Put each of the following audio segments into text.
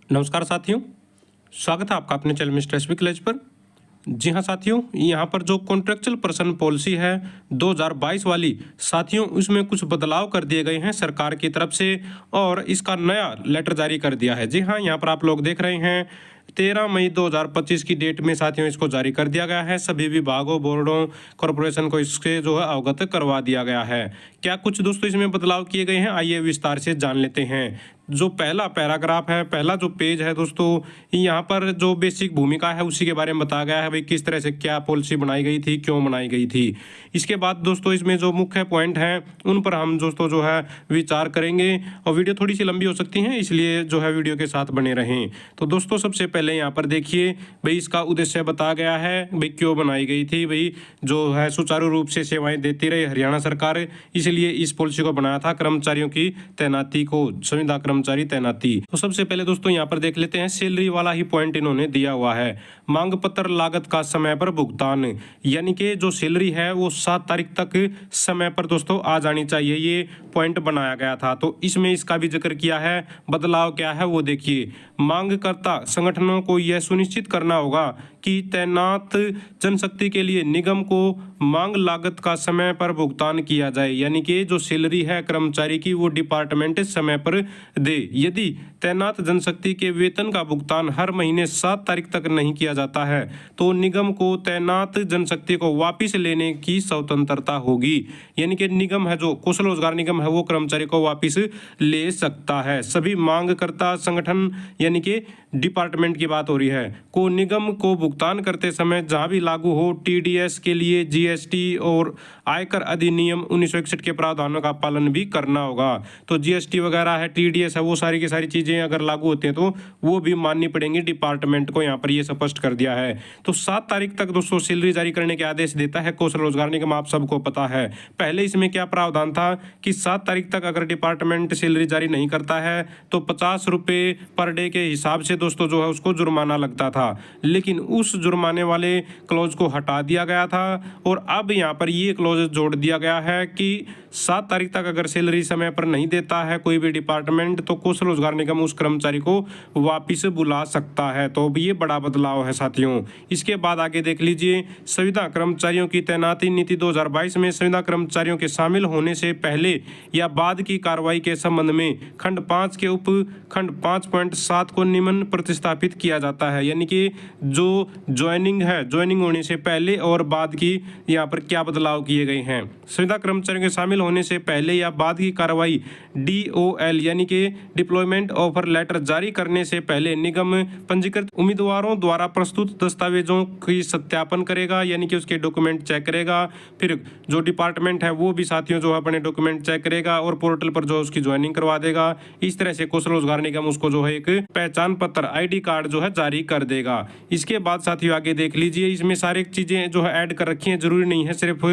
नमस्कार साथियों, स्वागत है आपका अपने चैनल मिस्टर एसबी कॉलेज पर। जी हाँ साथियों, यहाँ पर जो कॉन्ट्रेक्चुअल पर्सन पॉलिसी है 2022 वाली साथियों, उसमें कुछ बदलाव कर दिए गए हैं सरकार की तरफ से और इसका नया लेटर जारी कर दिया है। जी हाँ, यहाँ पर आप लोग देख रहे हैं 13 मई 2025 की डेट में साथियों इसको जारी कर दिया गया है। सभी विभागों, बोर्डों, कॉरपोरेशन को इसके जो है अवगत करवा दिया गया है। क्या कुछ दोस्तों इसमें बदलाव किए गए हैं, आइए विस्तार से जान लेते हैं। जो पहला पैराग्राफ है, पहला जो पेज है दोस्तों, यहाँ पर जो बेसिक भूमिका है उसी के बारे में बताया गया है, भाई किस तरह से क्या पॉलिसी बनाई गई थी, क्यों बनाई गई थी। इसके बाद दोस्तों इसमें जो मुख्य पॉइंट हैं उन पर हम दोस्तों जो है विचार करेंगे और वीडियो थोड़ी सी लंबी हो सकती है, इसलिए जो है वीडियो के साथ बने रहें। तो दोस्तों सबसे पहले यहाँ पर देखिए, भाई इसका उद्देश्य बताया गया है, भाई क्यों बनाई गई थी। भाई जो है सुचारू रूप से सेवाएं देती रही हरियाणा सरकार, इसलिए इस पॉलिसी को बनाया था, कर्मचारियों की तैनाती को, संविदा कर्मचारी तैनाती। तो सबसे पहले दोस्तों यहाँ पर देख लेते हैं, सैलरी वाला ही पॉइंट इन्होंने दिया हुआ है। मांग पत्र लागत का समय पर भुगतान, यानी कि जो सैलरी है वो 7 तारीख तक समय पर दोस्तों आ जानी चाहिए, ये पॉइंट बनाया गया था। तो इसमें इसका भी जिक्र किया है। बदलाव क्या है वो देखिए, मांगकर्ता संगठनों को यह सुनिश्चित करना होगा कि तैनात जनशक्ति के लिए निगम को मांग लागत का समय पर भुगतान किया जाए, यानी कि जो सैलरी है कर्मचारी की वो डिपार्टमेंट समय पर दे। यदि तैनात जनशक्ति के वेतन का भुगतान हर महीने 7 तारीख तक नहीं किया जाता है तो निगम को तैनात जनशक्ति को वापस लेने की स्वतंत्रता होगी, यानी कि निगम है, जो कौशल रोजगार निगम है, वो कर्मचारी को वापस ले सकता है। सभी मांगकर्ता संगठन, यानी कि डिपार्टमेंट की बात हो रही है, को निगम को भुगतान करते समय जहां भी लागू हो टीडीएस के लिए जीएसटी और आयकर अधिनियम 1961 के प्रावधानों का पालन भी करना होगा। तो जीएसटी वगैरह है, टीडीएस है, वो सारी की सारी चीजें अगर लागू होती हैं तो वो भी माननी पड़ेंगी डिपार्टमेंट को, यहाँ पर ये स्पष्ट कर दिया है। तो 7 तारीख तक दोस्तों सैलरी जारी करने के आदेश देता है कौशल रोजगार निगम, आप सबको पता है। पहले इसमें क्या प्रावधान था कि 7 तारीख तक अगर डिपार्टमेंट सैलरी जारी नहीं करता है तो 50 रुपये पर डे के हिसाब से दोस्तों जो है उसको जुर्माना लगता था, लेकिन उस जुर्माने वाले क्लॉज को हटा दिया गया था और अब यहाँ पर ये क्लॉज जोड़ दिया गया है कि 7 तारीख तक अगर सैलरी समय पर नहीं देता है कोई भी डिपार्टमेंट तो कौशल रोजगार निगम उस कर्मचारी को वापिस बुला सकता है। तो ये बड़ा बदलाव है साथियों। इसके बाद आगे देख लीजिए, संविदा कर्मचारियों की तैनाती नीति 2022 में संविदा कर्मचारियों के शामिल होने से पहले या बाद की कार्रवाई के संबंध में खंड 5 के उप खंड 5.7 को निम्न प्रतिस्थापित किया जाता है, यानी कि जो ज्वाइनिंग है, ज्वाइनिंग होने से पहले और बाद की यहाँ पर क्या बदलाव किए गए हैं। संविदा कर्मचारियों के शामिल होने से पहले या बाद की कार्रवाई DOL, यानी कि डिप्लॉयमेंट ऑफर लेटर जारी करने से पहले निगम पंजीकृत उम्मीदवारों द्वारा प्रस्तुत दस्तावेजों की सत्यापन करेगा, यानी कि उसके डॉक्यूमेंट चेक करेगा। फिर जो डिपार्टमेंट है वो भी साथियों जो अपने डॉक्यूमेंट चेक करेगा और पोर्टल पर जो उसकी ज्वाइनिंग करवा देगा। इस तरह से कौशल रोजगार निगम उसको जो है एक पहचान पत्र ID कार्ड जो है जारी कर देगा। इसके बाद साथियों आगे देख लीजिए, इसमें सारी चीजें जो है ऐड कर रखी हैं, जरूरी नहीं है सिर्फ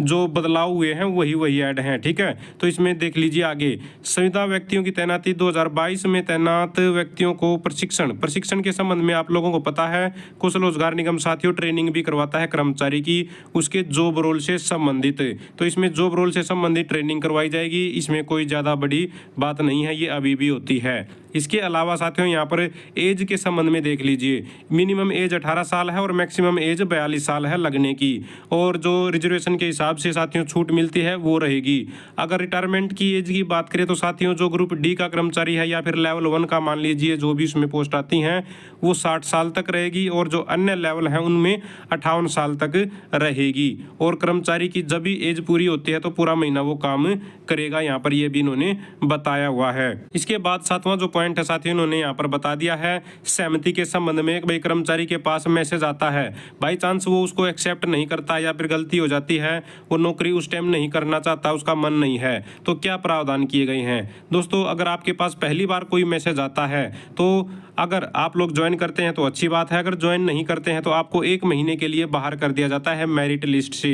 जो बदलाव हुए हैं वही ऐड हैं, ठीक है। तो इसमें देख लीजिए आगे, संविदा व्यक्तियों की तैनाती 2022 में तैनात व्यक्तियों को प्रशिक्षण के संबंध में आप लोगों को पता है कौशल रोजगार निगम साथियों ट्रेनिंग भी करवाता है कर्मचारी की, उसके जॉब रोल से संबंधित। तो इसमें जॉब रोल से संबंधित ट्रेनिंग करवाई जाएगी, इसमें कोई ज़्यादा बड़ी बात नहीं है, ये अभी भी होती है। इसके अलावा साथियों यहाँ पर एज के संबंध में देख लीजिए, मिनिमम एज 18 साल है और मैक्सिमम एज 42 साल है लगने की, और जो रिजर्वेशन के हिसाब से साथियों छूट मिलती है वो रहेगी। अगर रिटायरमेंट की एज की बात करें तो साथियों जो ग्रुप D का कर्मचारी है या फिर लेवल 1 का मान लीजिए, जो भी उसमें पोस्ट आती हैं वो 60 साल तक रहेगी और जो अन्य लेवल हैं उनमें 58 साल तक रहेगी। और कर्मचारी की जब भी एज पूरी होती है तो पूरा महीना वो काम करेगा, यहाँ पर ये भी इन्होंने बताया हुआ है। इसके बाद 7वां जो पॉइंट है साथियों इन्होंने यहाँ पर बता दिया है सहमति के संबंध में। भाई कर्मचारी के पास मैसेज आता है, बाई चांस वो उसको एक्सेप्ट नहीं करता या फिर गलती हो जाती है, वो नौकरी उस टाइम नहीं करना चाहता, उसका मन नहीं है, तो क्या प्रावधान किए गए हैं दोस्तों। अगर आपके पास पहली बार कोई मैसेज आता है तो अगर आप लोग ज्वाइन करते हैं तो अच्छी बात है, अगर ज्वाइन नहीं करते हैं तो आपको 1 महीने के लिए बाहर कर दिया जाता है मेरिट लिस्ट से।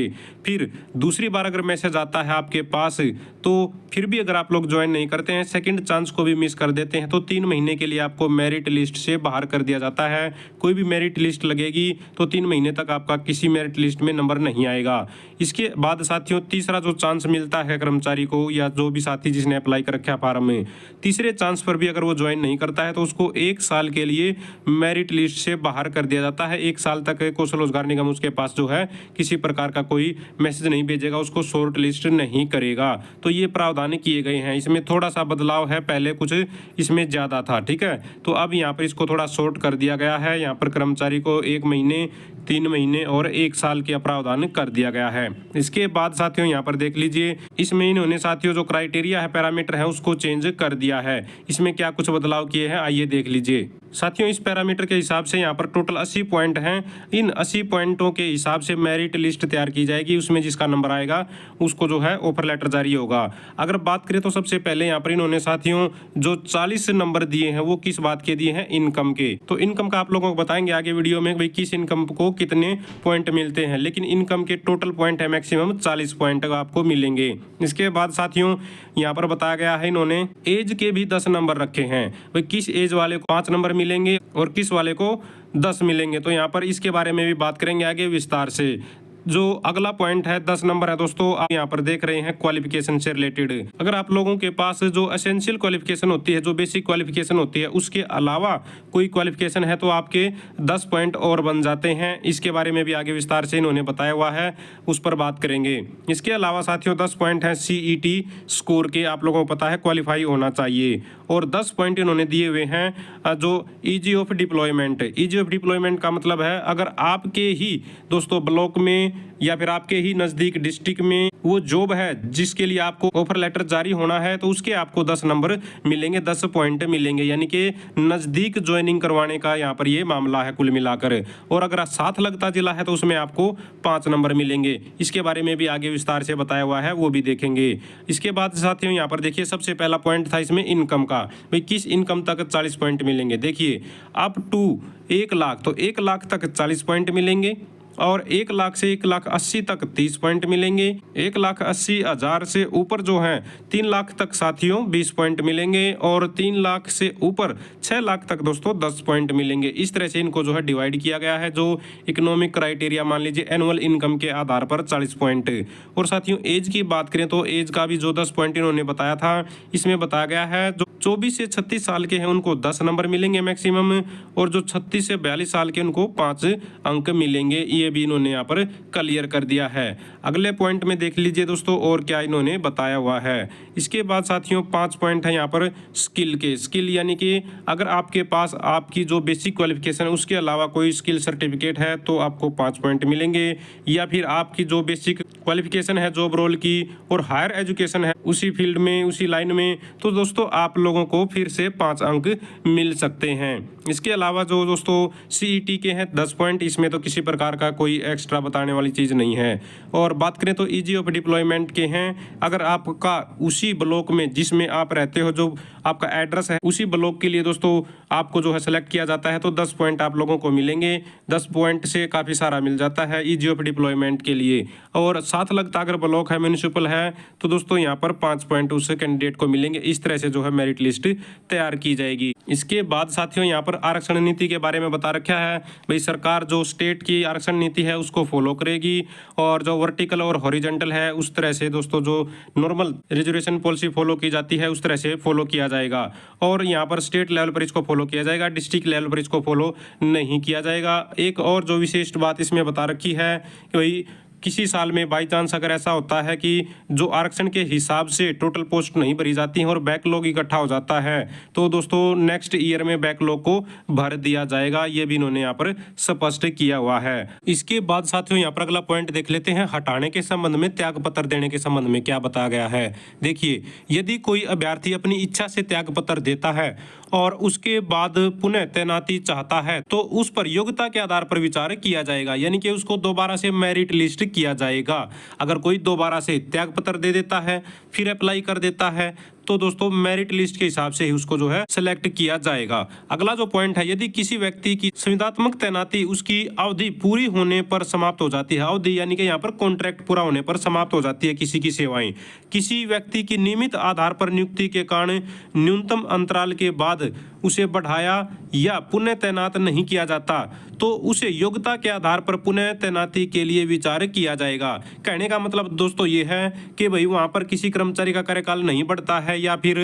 फिर दूसरी बार अगर मैसेज आता है आपके पास तो फिर भी अगर आप लोग ज्वाइन नहीं करते हैं, सेकंड चांस को भी मिस कर देते हैं, तो 3 महीने के लिए आपको मेरिट लिस्ट से बाहर कर दिया जाता है। कोई भी मेरिट लिस्ट लगेगी तो 3 महीने तक आपका किसी मेरिट लिस्ट में नंबर नहीं आएगा। इसके बाद साथियों तीसरा जो चांस मिलता है कर्मचारी को या जो भी साथी जिसने अप्लाई कर रखा है फॉर्म में, तीसरे चांस पर भी अगर वो ज्वाइन नहीं करता है तो उसको 1 साल के लिए मेरिट लिस्ट से बाहर कर दिया जाता है। 1 साल तक कौशल रोजगार निगम उसके पास जो है किसी प्रकार का कोई मैसेज नहीं भेजेगा, उसको शॉर्ट लिस्ट नहीं करेगा। तो ये प्रावधान किए गए हैं। इसमें थोड़ा सा बदलाव है, पहले कुछ इसमें ज़्यादा था, ठीक है। तो अब यहाँ पर इसको थोड़ा शॉर्ट कर दिया गया है। यहाँ पर कर्मचारी को 1 महीने, 3 महीने और 1 साल के प्रावधान कर दिया गया है। इसके बाद साथियों यहाँ पर देख लीजिए, इसमें इन्होंने साथियों जो क्राइटेरिया है, पैरामीटर है, उसको चेंज कर दिया है। इसमें क्या कुछ बदलाव किए हैं आइए देख लीजिए। साथियों इस पैरामीटर के हिसाब से यहाँ पर टोटल 80 पॉइंट हैं। इन 80 पॉइंटों के हिसाब से मेरिट लिस्ट तैयार की जाएगी। उसमें जिसका नंबर आएगा उसको जो है ऑफर लेटर जारी होगा। अगर बात करें तो सबसे पहले यहाँ पर इन्होंने साथियों जो 40 नंबर दिए हैं वो किस बात के दिए हैं, इनकम के। तो इनकम का आप लोगों को बताएंगे आगे वीडियो में भाई किस इनकम को कितने पॉइंट मिलते हैं, लेकिन इनकम के टोटल पॉइंट है मैक्सिमम 40 पॉइंट आपको मिलेंगे। इसके बाद साथियों यहाँ पर बताया गया है इन्होंने एज के भी 10 नंबर रखे हैं। भाई किस एज वाले को 5 नंबर मिलेंगे और किस वाले को 10 मिलेंगे, तो यहाँ पर इसके बारे में भी बात करेंगे आगे विस्तार से। जो अगला पॉइंट है 10 नंबर है दोस्तों, आप यहाँ पर देख रहे हैं क्वालिफिकेशन से रिलेटेड। अगर आप लोगों के पास जो एसेंशियल क्वालिफिकेशन होती है, जो बेसिक क्वालिफिकेशन होती है, उसके अलावा कोई क्वालिफिकेशन है तो आपके 10 पॉइंट और बन जाते हैं। इसके बारे में भी आगे विस्तार से इन्होंने बताया हुआ है, उस पर बात करेंगे। इसके अलावा साथियों 10 पॉइंट है CET स्कोर के, आप लोगों को पता है क्वालिफाई होना चाहिए। और 10 पॉइंट इन्होंने दिए हुए हैं जो easy of deployment. Easy of deployment का मतलब है अगर आपके ही दोस्तों ब्लॉक में या फिर आपके ही नजदीक डिस्ट्रिक्ट में वो जॉब है जिसके लिए आपको ऑफर लेटर जारी होना है, तो उसके आपको 10 नंबर मिलेंगे, 10 पॉइंट मिलेंगे। यानी कि नजदीक ज्वाइनिंग करवाने का यहाँ पर ये मामला है कुल मिलाकर। और अगर साथ लगता जिला है तो उसमें आपको 5 नंबर मिलेंगे। इसके बारे में भी आगे विस्तार से बताया हुआ है, वो भी देखेंगे। इसके बाद साथियों यहाँ पर देखिए सबसे पहला पॉइंट था इसमें इनकम का। भाई किस इनकम तक 40 पॉइंट मिलेंगे, देखिए अप टू 1 लाख, तो 1 लाख तक 40 पॉइंट मिलेंगे। और 1 लाख से 1,80,000 तक 30 पॉइंट मिलेंगे। 1,80,000 से ऊपर जो है 3 लाख तक साथियों 20 पॉइंट मिलेंगे। और 3 लाख से ऊपर 6 लाख तक दोस्तों 10 पॉइंट मिलेंगे। इस तरह से इनको जो है डिवाइड किया गया है। जो इकोनॉमिक क्राइटेरिया मान लीजिए एनुअल इनकम के आधार पर 40 पॉइंट। और साथियों एज की बात करें तो एज का भी जो 10 पॉइंट इन्होंने बताया था, इसमें बताया गया है जो 24 से 36 साल के हैं उनको 10 नंबर मिलेंगे मैक्सिमम। और जो 36 से 42 साल के उनको 5 अंक मिलेंगे। ये भी इन्होंने यहाँ पर क्लियर कर दिया है। अगले पॉइंट में देख लीजिए दोस्तों और क्या इन्होंने बताया हुआ है। इसके बाद साथियों 5 पॉइंट है यहाँ पर स्किल के। स्किल यानी कि अगर आपके पास आपकी जो बेसिक क्वालिफिकेशन है उसके अलावा कोई स्किल सर्टिफिकेट है तो आपको 5 पॉइंट मिलेंगे। या फिर आपकी जो बेसिक क्वालिफिकेशन है जॉब रोल की और हायर एजुकेशन है उसी फील्ड में, उसी लाइन में, तो दोस्तों आप लोगों को फिर से 5 अंक मिल सकते हैं। इसके अलावा जो दोस्तों CET के हैं 10 पॉइंट, इसमें तो किसी प्रकार का कोई एक्स्ट्रा बताने वाली चीज़ नहीं है। और बात करें तो ईजी ऑफ डिप्लॉयमेंट के हैं, अगर आपका उसी ब्लॉक में जिसमें आप रहते हो, जो आपका एड्रेस है उसी ब्लॉक के लिए दोस्तों आपको जो है सेलेक्ट किया जाता है तो 10 पॉइंट आप लोगों को मिलेंगे। 10 पॉइंट से काफ़ी सारा मिल जाता है ईजी ऑफ डिप्लॉयमेंट के लिए। और साथ लगता अगर ब्लॉक है, म्यूनिसिपल है, तो दोस्तों यहाँ पर 5 पॉइंट उस कैंडिडेट को मिलेंगे। इस तरह से जो है मेरिट लिस्ट तैयार की जाएगी। इसके बाद साथियों यहाँ पर आरक्षण नीति के बारे में बता रखा है। भाई सरकार जो स्टेट की आरक्षण नीति है उसको फॉलो करेगी। और जो वर्टिकल और हॉरिजॉन्टल है उस तरह से दोस्तों जो नॉर्मल रिजर्वेशन पॉलिसी फॉलो की जाती है उस तरह से फॉलो किया जाएगा। और यहाँ पर स्टेट लेवल पर इसको फॉलो किया जाएगा, डिस्ट्रिक्ट लेवल पर इसको फॉलो नहीं किया जाएगा। एक और जो विशेष बात इसमें बता रखी है कि भाई किसी साल में बाई चांस अगर ऐसा होता है कि जो आरक्षण के हिसाब से टोटल पोस्ट नहीं भरी जाती हैं और बैकलॉग इकट्ठा हो जाता है तो दोस्तों नेक्स्ट ईयर में बैकलॉग को भर दिया जाएगा। ये भी इन्होंने यहाँ पर स्पष्ट किया हुआ है। इसके बाद साथियों यहाँ पर अगला पॉइंट देख लेते हैं, हटाने के संबंध में, त्याग पत्र देने के संबंध में क्या बताया गया है। देखिए यदि कोई अभ्यर्थी अपनी इच्छा से त्याग पत्र देता है और उसके बाद पुनः तैनाती चाहता है तो उस पर योग्यता के आधार पर विचार किया जाएगा। यानी कि उसको दोबारा से मेरिट लिस्ट किया जाएगा। अगर कोई दोबारा से त्याग पत्र दे देता है फिर अप्लाई कर देता है तो दोस्तों मेरिट लिस्ट के हिसाब से ही उसको जो है सेलेक्ट किया जाएगा। अगला जो पॉइंट है, यदि किसी व्यक्ति की संविदात्मक तैनाती उसकी अवधि पूरी होने पर समाप्त हो जाती है, अवधि यानी कि यहाँ पर कॉन्ट्रैक्ट पूरा होने पर समाप्त हो जाती है किसी की सेवाएं, किसी व्यक्ति की नियमित आधार पर नियुक्ति के कारण न्यूनतम अंतराल के बाद उसे बढ़ाया या पुनः तैनात नहीं किया जाता, तो उसे योग्यता के आधार पर पुनः तैनाती के लिए विचार किया जाएगा। कहने का मतलब दोस्तों ये है कि भाई वहाँ पर किसी कर्मचारी का कार्यकाल नहीं बढ़ता है, या फिर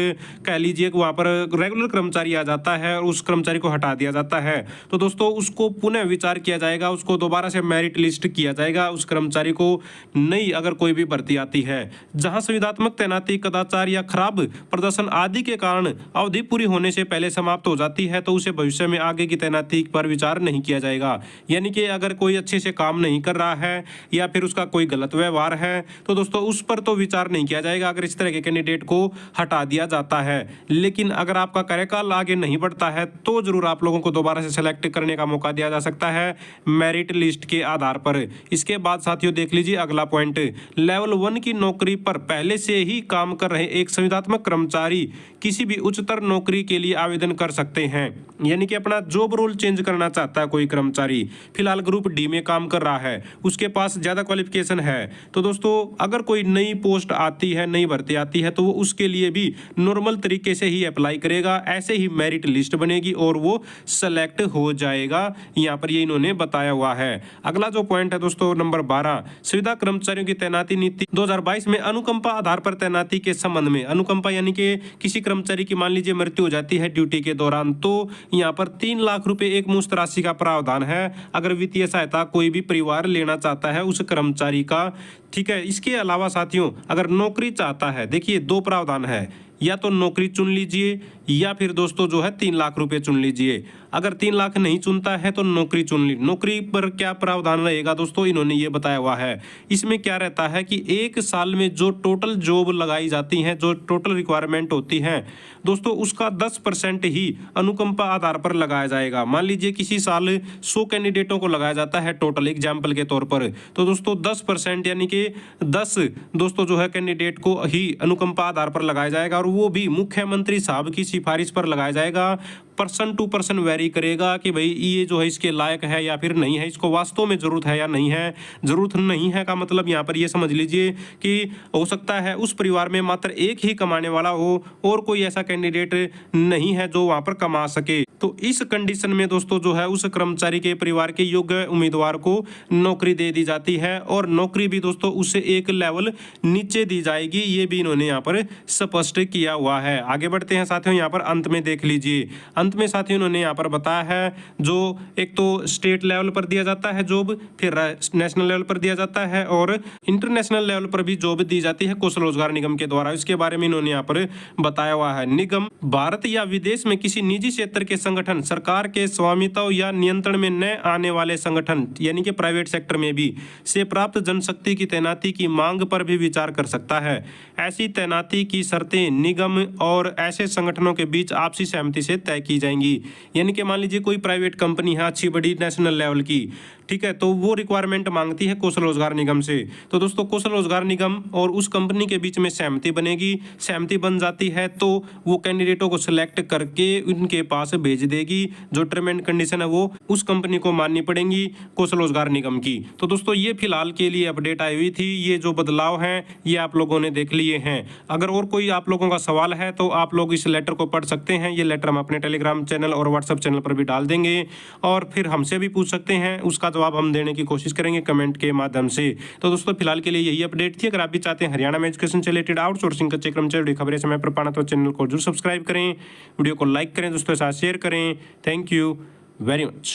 कह लीजिए कि वहाँ पर रेगुलर कर्मचारी आ जाता है और उस कर्मचारी को हटा दिया जाता है, तो दोस्तों उसको पुनः विचार किया जाएगा, उसको दोबारा से मेरिट लिस्ट किया जाएगा उस कर्मचारी को, नई अगर कोई भी भर्ती आती है। जहाँ संविदात्मक तैनाती कदाचार या खराब प्रदर्शन आदि के कारण अवधि पूरी होने से पहले समाप्त हो जाती है, तो उसे भविष्य में आगे की तैनाती पर विचार नहीं किया जाएगा। यानी कि अगर कोई अच्छे से काम नहीं कर रहा है या फिर उसका कोई गलत व्यवहार है, तो दोस्तों उस पर तो विचार नहीं किया जाएगा अगर इस तरह के कैंडिडेट को हटा दिया जाता है। लेकिन अगर आपका कार्यकाल आगे नहीं बढ़ता है तो जरूर आप लोगों को दोबारा से सेलेक्ट करने का मौका दिया जा सकता है मेरिट लिस्ट के आधार पर। इसके बाद साथियों देख लीजिए अगला पॉइंट, लेवल 1 की नौकरी पर पहले से ही काम कर रहे एक संविदात्मक कर्मचारी किसी भी उच्चतर नौकरी के लिए आवेदन कर सकते हैं। यानी कि अपना जॉब रोल चेंज करना चाहता है कोई कर्मचारी, फिलहाल ग्रुप डी में काम कर रहा है, उसके पास ज्यादा क्वालिफिकेशन है, तो दोस्तों अगर कोई नई पोस्ट आती है, नई भर्ती आती है, तो वो उसके लिए भी नॉर्मल तरीके से ही अप्लाई करेगा, ऐसे ही मेरिट लिस्ट बनेगी और वो सेलेक्ट हो जाएगा। यहाँ पर ये इन्होंने बताया हुआ है। अगला जो पॉइंट है दोस्तों नंबर 12, संविदा कर्मचारियों की तैनाती नीति 2022 में अनुकंपा आधार पर तैनाती के संबंध में। अनुकंपा यानी कि किसी कर्मचारी की मान लीजिए मृत्यु हो जाती है ड्यूटी के दौरान, तो यहाँ पर 3 लाख रुपए एक मुश्त राशि का प्रावधान है अगर वित्तीय सहायता कोई भी परिवार लेना चाहता है उस कर्मचारी का। ठीक है, इसके अलावा साथियों अगर नौकरी चाहता है, देखिए 2 प्रावधान है, या तो नौकरी चुन लीजिए या फिर दोस्तों जो है 3 लाख रुपए चुन लीजिए। अगर 3 लाख नहीं चुनता है तो नौकरी चुन ली। नौकरी पर क्या प्रावधान रहेगा दोस्तों, इन्होंने ये बताया हुआ है। इसमें क्या रहता है कि 1 साल में जो टोटल जॉब लगाई जाती हैं, जो टोटल रिक्वायरमेंट होती है दोस्तों, उसका 10% ही अनुकंपा आधार पर लगाया जाएगा। मान लीजिए किसी साल 100 कैंडिडेटों को लगाया जाता है टोटल एग्जाम्पल के तौर पर, तो दोस्तों 10% यानी कि 10 दोस्तों जो है कैंडिडेट को ही अनुकंपा आधार पर लगाया जाएगा, और वो भी मुख्यमंत्री साहब की सिफारिश पर लगाया जाएगा। पर्सन टू पर्सन वेरी करेगा कि भाई ये जो है इसके लायक है या फिर नहीं है, इसको वास्तव में जरूरत है या नहीं है। जरूरत नहीं है का मतलब यहाँ पर ये समझ लीजिए कि हो सकता है उस परिवार में मात्र एक ही कमाने वाला हो और कोई ऐसा कैंडिडेट नहीं है जो वहां पर कमा सके, तो इस कंडीशन में दोस्तों जो है उस कर्मचारी के परिवार के योग्य उम्मीदवार को नौकरी दे दी जाती है, और नौकरी भी दोस्तों उससे एक लेवल नीचे दी जाएगी। ये भी इन्होंने यहाँ पर स्पष्ट किया हुआ है। आगे बढ़ते हैं साथियों, यहाँ पर अंत में देख लीजिए, अंत में साथियों इन्होंने यहाँ पर बताया है जो एक तो स्टेट लेवल पर दिया जाता है जॉब, फिर नेशनल लेवल पर दिया जाता है और इंटरनेशनल लेवल पर भी जॉब दी जाती है कौशल रोजगार निगम के द्वारा। इसके बारे में इन्होंने यहाँ पर बताया हुआ है। निगम भारत या विदेश में किसी निजी क्षेत्र के संगठन, सरकार के स्वामित्व या नियंत्रण में न आने वाले संगठन यानी कि प्राइवेट सेक्टर में भी से प्राप्त जनशक्ति की तैनाती की मांग पर भी विचार कर सकता है। ऐसी तैनाती की शर्तें निगम और ऐसे संगठनों के बीच आपसी सहमति से तय की जाएंगी। यानी कि मान लीजिए कोई प्राइवेट कंपनी है अच्छी बड़ी नेशनल लेवल की, ठीक है, तो वो रिक्वायरमेंट मांगती है कौशल रोजगार निगम से, तो दोस्तों कौशल रोजगार निगम और उस कंपनी के बीच में सहमति बनेगी। सहमति बन जाती है तो वो कैंडिडेटों को सिलेक्ट करके उनके पास भेज देगी। जो टर्म एंड कंडीशन है वो उस कंपनी को माननी पड़ेंगी कौशल रोजगार निगम की। तो दोस्तों ये फिलहाल के लिए अपडेट आई हुई थी। ये जो बदलाव हैं ये आप लोगों ने देख लिए हैं। अगर और कोई आप लोगों का सवाल है तो आप लोग इस लेटर को पढ़ सकते हैं। ये लेटर हम अपने टेलीग्राम चैनल और व्हाट्सएप चैनल पर भी डाल देंगे, और फिर हमसे भी पूछ सकते हैं, उसका जवाब हम देने की कोशिश करेंगे कमेंट के माध्यम से। तो दोस्तों फिलहाल के लिए यही अपडेट थी। अगर आप भी चाहते हैं हरियाणा में एजुकेशन से रिलेटेड आउटसोर्सिंग कच्चे कर्मचारी खबरें समय पर पाना तो चैनल को जरूर सब्सक्राइब करें, वीडियो को लाइक करें, दोस्तों के साथ शेयर करें। Thank you very much.